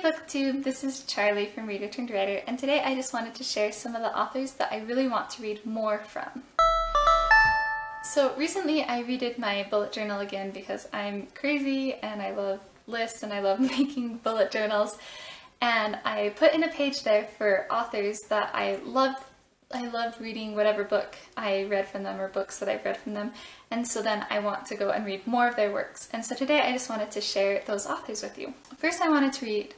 BookTube, this is Charlie from Reader Turned Writer, and today I just wanted to share some of the authors that I really want to read more from. So recently I redid my bullet journal again because I'm crazy and I love lists and I love making bullet journals, and I put in a page there for authors that I loved reading whatever book I read from them or books that I've read from them, and so then I want to go and read more of their works. And so today I just wanted to share those authors with you. First I want to read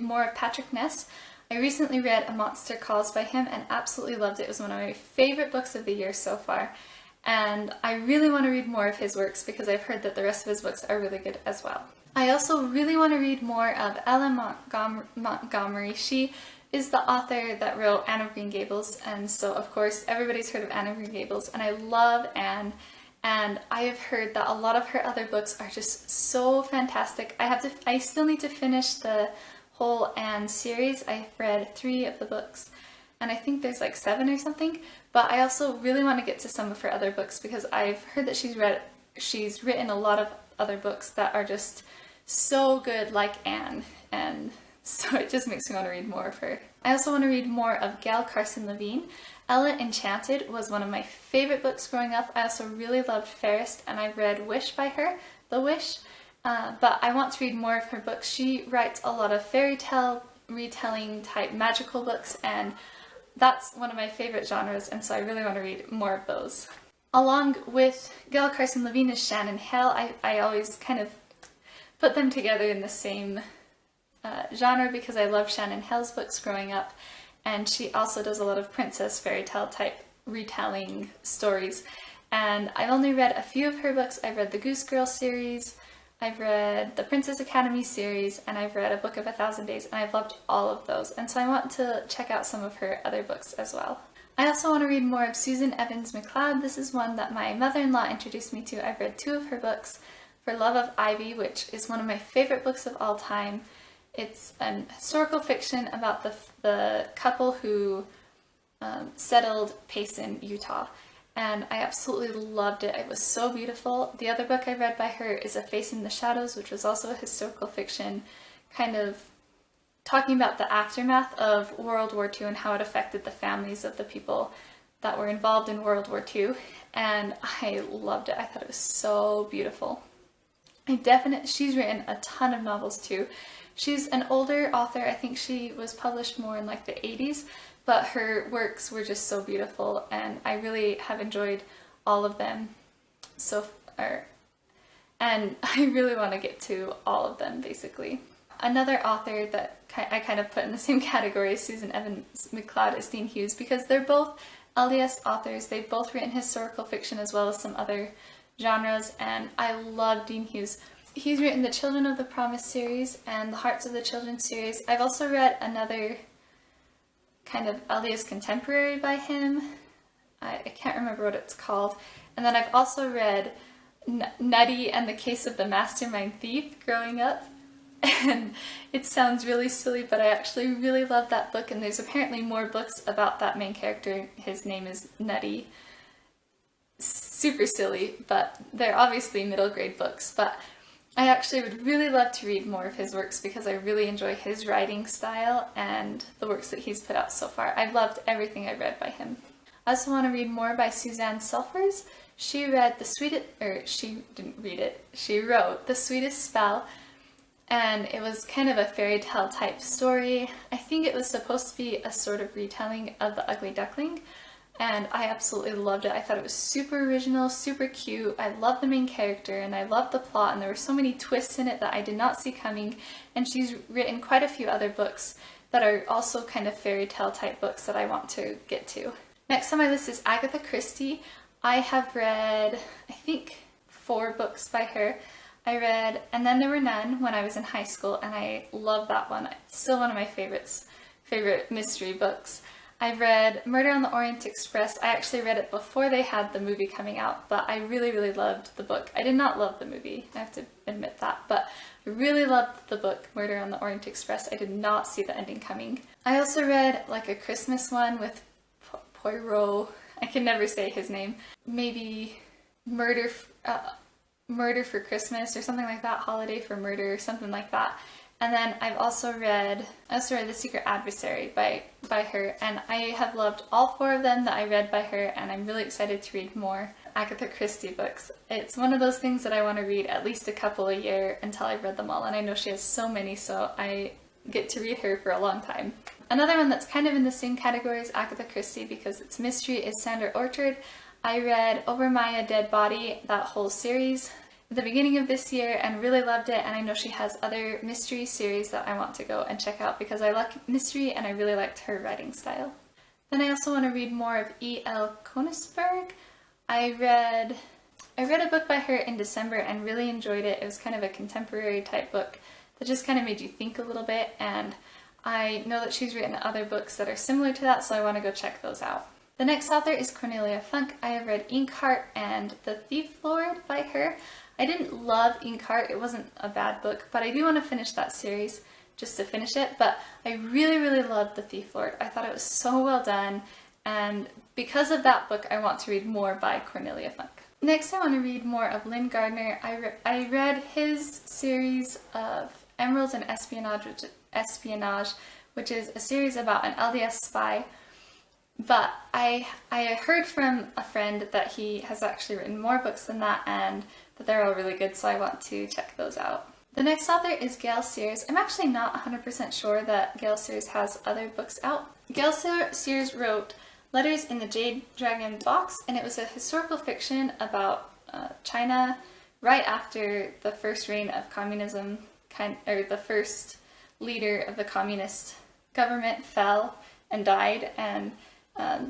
more of Patrick Ness. I recently read A Monster Calls by him and absolutely loved it. It was one of my favorite books of the year so far, and I really want to read more of his works because I've heard that the rest of his books are really good as well. I also really want to read more of Ellen Montgomery. She is the author that wrote Anne of Green Gables, and so of course everybody's heard of Anne of Green Gables, and I love Anne, and I have heard that a lot of her other books are just so fantastic. I still need to finish the whole Anne series. I've read 3 of the books, and I think there's like 7 or something, but I also really want to get to some of her other books because I've heard that she's written a lot of other books that are just so good like Anne, and so it just makes me want to read more of her. I also want to read more of Gail Carson Levine. Ella Enchanted was one of my favorite books growing up. I also really loved Fairest, and I've read Wish by her, The Wish, but I want to read more of her books. She writes a lot of fairy tale retelling type magical books, and that's one of my favorite genres, and so I really want to read more of those. Along with Gail Carson Levine is Shannon Hale. I always kind of put them together in the same genre because I love Shannon Hale's books growing up, and she also does a lot of princess fairy tale type retelling stories, and I've only read a few of her books. I've read the Goose Girl series, I've read the Princess Academy series, and I've read A Book of a Thousand Days, and I've loved all of those, and so I want to check out some of her other books as well. I also want to read more of Susan Evans McLeod. This is one that my mother-in-law introduced me to. I've read 2 of her books, For Love of Ivy, which is one of my favorite books of all time. It's an historical fiction about the couple who settled Payson, Utah, and I absolutely loved it. It was so beautiful. The other book I read by her is A Face in the Shadows, which was also a historical fiction, kind of talking about the aftermath of World War II and how it affected the families of the people that were involved in World War II, and I loved it. I thought it was so beautiful. She's written a ton of novels too. She's an older author. I think she was published more in like the 80s, but her works were just so beautiful, and I really have enjoyed all of them so far, and I really want to get to all of them basically. Another author that I kind of put in the same category as Susan Evans McLeod is Dean Hughes, because they're both LDS authors. They've both written historical fiction as well as some other genres, and I love Dean Hughes. He's written the Children of the Promise series and the Hearts of the Children series. I've also read another kind of LDS contemporary by him. I can't remember what it's called. And then I've also read Nutty and the Case of the Mastermind Thief growing up. And it sounds really silly, but I actually really love that book, and there's apparently more books about that main character. His name is Nutty. Super silly, but they're obviously middle grade books, but I actually would really love to read more of his works because I really enjoy his writing style and the works that he's put out so far. I've loved everything I've read by him. I also want to read more by Suzanne Selfers. She wrote The Sweetest Spell, and it was kind of a fairy tale type story. I think it was supposed to be a sort of retelling of The Ugly Duckling, and I absolutely loved it. I thought it was super original, super cute. I loved the main character, and I loved the plot, and there were so many twists in it that I did not see coming, and she's written quite a few other books that are also kind of fairy tale type books that I want to get to. Next on my list is Agatha Christie. I have read, I think, 4 books by her. I read And Then There Were None when I was in high school, and I love that one. It's still one of my favorite mystery books. I've read Murder on the Orient Express. I actually read it before they had the movie coming out, but I really, really loved the book. I did not love the movie, I have to admit that, but I really loved the book Murder on the Orient Express. I did not see the ending coming. I also read like a Christmas one with Poirot. I can never say his name. Maybe Murder for Christmas or something like that, Holiday for Murder or something like that. And then I've also read The Secret Adversary by her, and I have loved all 4 of them that I read by her, and I'm really excited to read more Agatha Christie books. It's one of those things that I want to read at least a couple a year until I've read them all, and I know she has so many, so I get to read her for a long time. Another one that's kind of in the same category as Agatha Christie because it's mystery is Sandra Orchard. I read Over My Dead Body, that whole series, at the beginning of this year and really loved it, and I know she has other mystery series that I want to go and check out because I like mystery and I really liked her writing style. Then I also want to read more of E.L. Konigsberg. I read a book by her in December and really enjoyed it. It was kind of a contemporary type book that just kind of made you think a little bit, and I know that she's written other books that are similar to that, so I want to go check those out. The next author is Cornelia Funk. I have read Inkheart and The Thief Lord by her. I didn't love Inkheart, it wasn't a bad book, but I do want to finish that series just to finish it, but I really, really loved The Thief Lord. I thought it was so well done, and because of that book, I want to read more by Cornelia Funk. Next, I want to read more of Lynn Gardner. I read his series of Emeralds and Espionage, which is a series about an LDS spy. But I heard from a friend that he has actually written more books than that and that they're all really good, so I want to check those out. The next author is Gail Sears. I'm actually not 100% sure that Gail Sears has other books out. Gail Sears wrote Letters in the Jade Dragon Box, and it was a historical fiction about China right after the first reign of communism, or the first leader of the communist government fell and died, and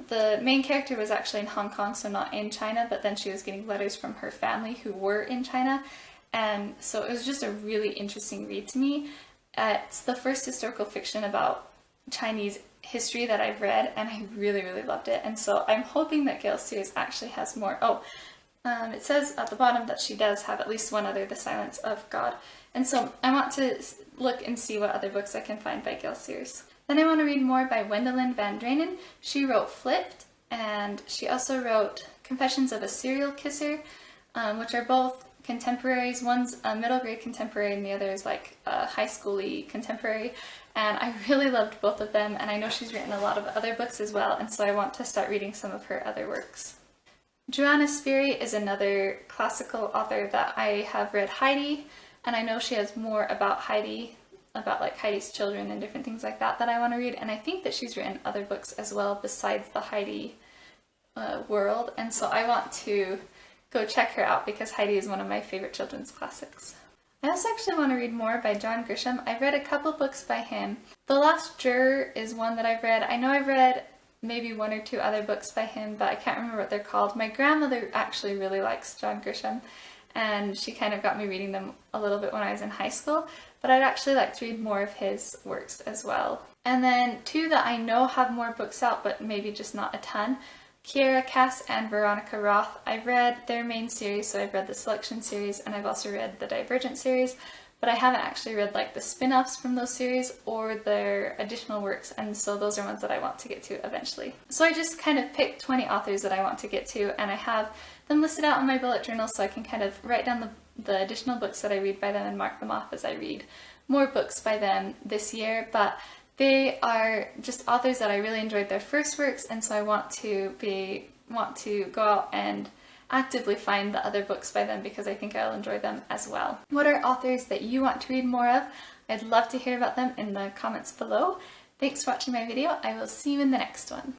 the main character was actually in Hong Kong, so not in China, but then she was getting letters from her family who were in China, and so it was just a really interesting read to me. It's the first historical fiction about Chinese history that I've read, and I really, really loved it, and so I'm hoping that Gail Sears actually has more. It says at the bottom that she does have at least one other, The Silence of God, and so I want to look and see what other books I can find by Gail Sears. Then I want to read more by Wendelin Van Draanen. She wrote Flipped, and she also wrote Confessions of a Serial Kisser, which are both contemporaries. One's a middle grade contemporary and the other is like a high school-y contemporary, and I really loved both of them, and I know she's written a lot of other books as well, and so I want to start reading some of her other works. Joanna Spyri is another classical author that I have read Heidi, and I know she has more about Heidi, about like Heidi's children and different things like that I want to read, and I think that she's written other books as well besides the Heidi world, and so I want to go check her out because Heidi is one of my favorite children's classics. I also actually want to read more by John Grisham. I've read a couple books by him. The Last Juror is one that I've read. I know I've read maybe 1 or 2 other books by him, but I can't remember what they're called. My grandmother actually really likes John Grisham, and she kind of got me reading them a little bit when I was in high school, but I'd actually like to read more of his works as well. And then 2 that I know have more books out, but maybe just not a ton, Kiera Cass and Veronica Roth. I've read their main series, so I've read the Selection series, and I've also read the Divergent series, but I haven't actually read like the spin-offs from those series or their additional works, and so those are ones that I want to get to eventually. So I just kind of picked 20 authors that I want to get to, and I have them listed out in my bullet journal so I can kind of write down the additional books that I read by them and mark them off as I read more books by them this year. But they are just authors that I really enjoyed their first works, and so I want to go out and actively find the other books by them because I think I'll enjoy them as well. What are authors that you want to read more of? I'd love to hear about them in the comments below. Thanks for watching my video. I will see you in the next one.